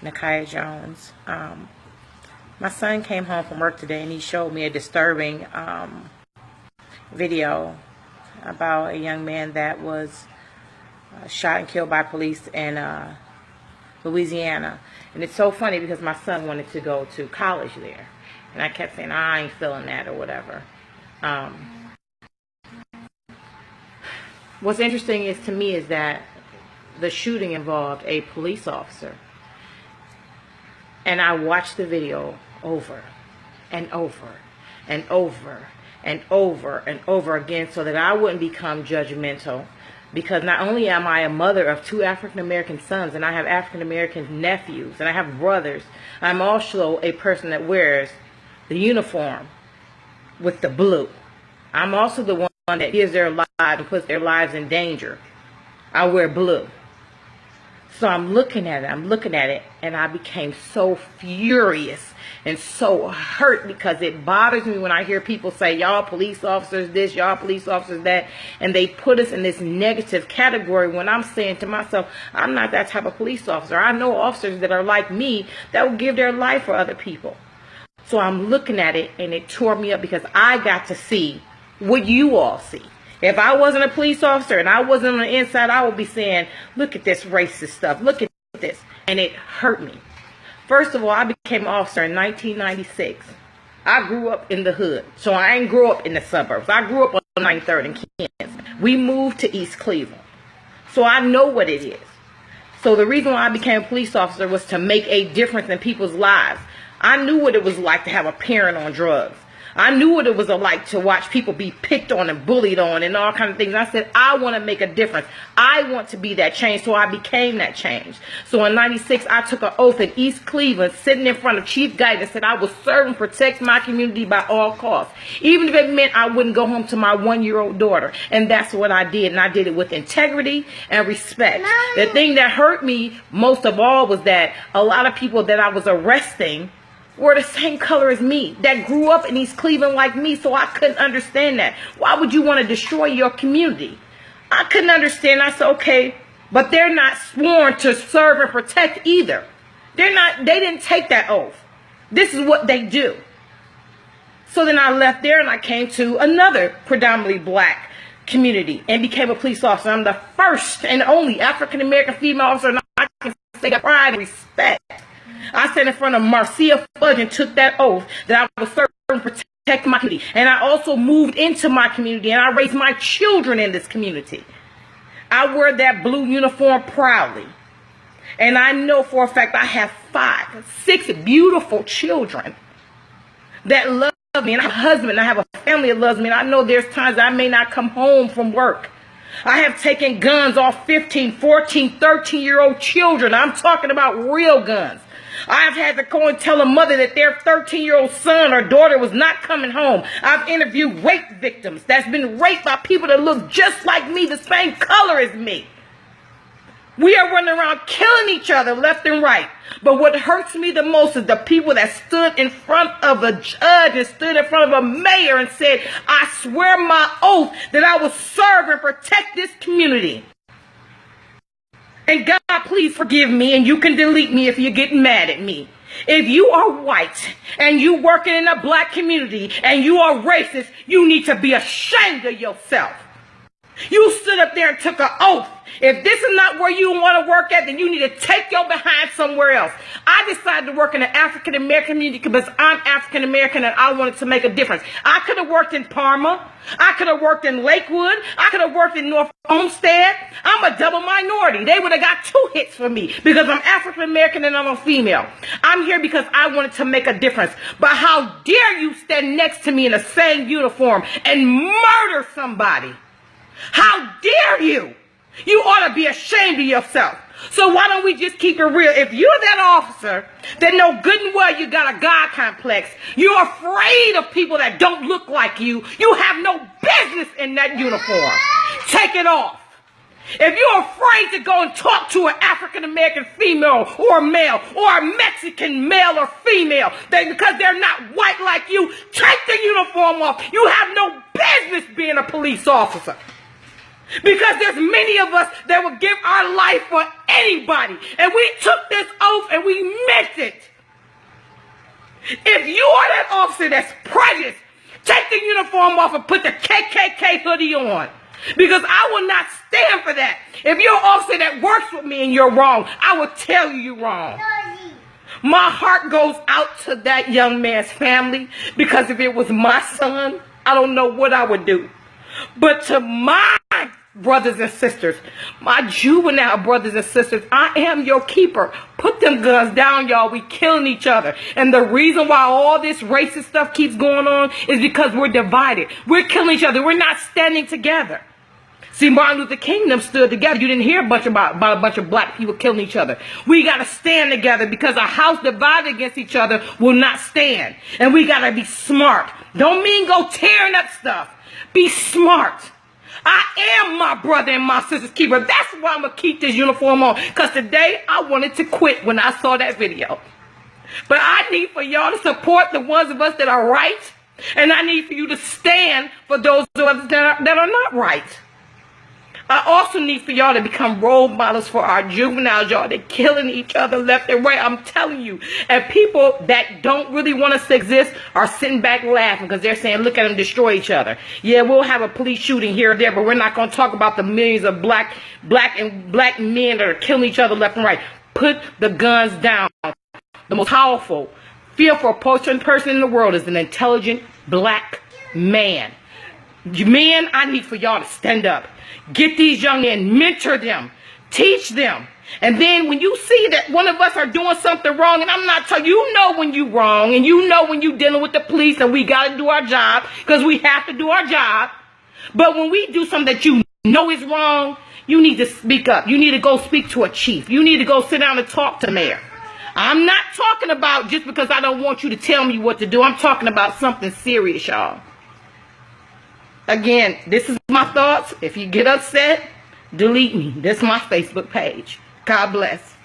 Nakia Jones. My son came home from work today and he showed me a disturbing video about a young man that was shot and killed by police in Louisiana. And it's so funny because my son wanted to go to college there. And I kept saying, I ain't feeling that or whatever. What's interesting is to me is that the shooting involved a police officer. And I watched the video over and over and over and over and over again so that I wouldn't become judgmental. Because not only am I a mother of 2 African-American sons, and I have African-American nephews, and I have brothers, I'm also a person that wears the uniform with the blue. I'm also the one that gives their lives and puts their lives in danger. I wear blue. So I'm looking at it, and I became so furious and so hurt because it bothers me when I hear people say, y'all police officers this, y'all police officers that, and they put us in this negative category when I'm saying to myself, I'm not that type of police officer. I know officers that are like me that will give their life for other people. So I'm looking at it, and it tore me up because I got to see what you all see. If I wasn't a police officer and I wasn't on the inside, I would be saying, look at this racist stuff. Look at this. And it hurt me. First of all, I became an officer in 1996. I grew up in the hood. So I ain't grew up in the suburbs. I grew up on 93rd and Kansas. We moved to East Cleveland. So I know what it is. So the reason why I became a police officer was to make a difference in people's lives. I knew what it was like to have a parent on drugs. I knew what it was like to watch people be picked on and bullied on and all kinds of things. And I said, I want to make a difference. I want to be that change. So I became that change. So in 96, I took an oath in East Cleveland, sitting in front of Chief Guidance, and said I would serve and protect my community by all costs. Even if it meant I wouldn't go home to my 1-year-old daughter. And that's what I did. And I did it with integrity and respect. The thing that hurt me most of all was that a lot of people that I was arresting were the same color as me, that grew up in East Cleveland like me, so I couldn't understand that. Why would you want to destroy your community? I couldn't understand. I said, okay, but they're not sworn to serve and protect either. They didn't take that oath. This is what they do. So then I left there and I came to another predominantly black community and became a police officer. I'm the first and only African-American female officer, and I can say that pride and respect. I sat in front of Marcia Fudge and took that oath that I would serve and protect my community. And I also moved into my community and I raised my children in this community. I wear that blue uniform proudly. And I know for a fact I have 6 beautiful children that love me. And I have a husband, I have a family that loves me. And I know there's times I may not come home from work. I have taken guns off 15, 14, 13-year-old children. I'm talking about real guns. I've had to go and tell a mother that their 13-year-old son or daughter was not coming home. I've interviewed rape victims that's been raped by people that look just like me, the same color as me. We are running around killing each other left and right. But what hurts me the most is the people that stood in front of a judge and stood in front of a mayor and said, I swear my oath that I will serve and protect this community. And God, please forgive me, and you can delete me if you're getting mad at me. If you are white and you working in a black community and you are racist, you need to be ashamed of yourself. You stood up there and took an oath. If this is not where you want to work at, then you need to take your behind somewhere else. I decided to work in the African-American community because I'm African-American and I wanted to make a difference. I could have worked in Parma. I could have worked in Lakewood. I could have worked in North Olmsted. I'm a double minority. They would have got 2 hits for me because I'm African-American and I'm a female. I'm here because I wanted to make a difference. But how dare you stand next to me in the same uniform and murder somebody? How dare you? You ought to be ashamed of yourself. So why don't we just keep it real? If you're that officer that know good and well you got a God complex, you're afraid of people that don't look like you, you have no business in that uniform. Take it off. If you're afraid to go and talk to an African-American female or male or a Mexican male or female because they're not white like you, take the uniform off. You have no business being a police officer. Because there's many of us that would give our life for anybody. And we took this oath and we meant it. If you are that officer that's prejudiced, take the uniform off and put the KKK hoodie on. Because I will not stand for that. If you're an officer that works with me and you're wrong, I will tell you you're wrong. My heart goes out to that young man's family, because if it was my son, I don't know what I would do. But to my brothers and sisters, my juvenile brothers and sisters, I am your keeper. Put them guns down, y'all. We killing each other. And the reason why all this racist stuff keeps going on is because we're divided. We're killing each other. We're not standing together. See, Martin Luther King them stood together. You didn't hear about a bunch of black people killing each other. We got to stand together, because a house divided against each other will not stand. And we got to be smart. Don't mean go tearing up stuff. Be smart. I am my brother and my sister's keeper. That's why I'm going to keep this uniform on. Because today I wanted to quit when I saw that video. But I need for y'all to support the ones of us that are right. And I need for you to stand for those of us that are not right. I also need for y'all to become role models for our juveniles, y'all. They're killing each other left and right. I'm telling you. And people that don't really want us to exist are sitting back laughing, because they're saying, look at them destroy each other. Yeah, we'll have a police shooting here or there, but we're not going to talk about the millions of black men that are killing each other left and right. Put the guns down. The most powerful, fearful person in the world is an intelligent black man. Men, I need for y'all to stand up. Get these young men, mentor them, teach them. And then when you see that one of us are doing something wrong, and I'm not telling you, know when you wrong, and you know when you dealing with the police, and we got to do our job, because we have to do our job. But when we do something that you know is wrong, you need to speak up. You need to go speak to a chief. You need to go sit down and talk to the mayor. I'm not talking about just because I don't want you to tell me what to do. I'm talking about something serious, y'all. Again, this is my thoughts. If you get upset, delete me. This is my Facebook page. God bless.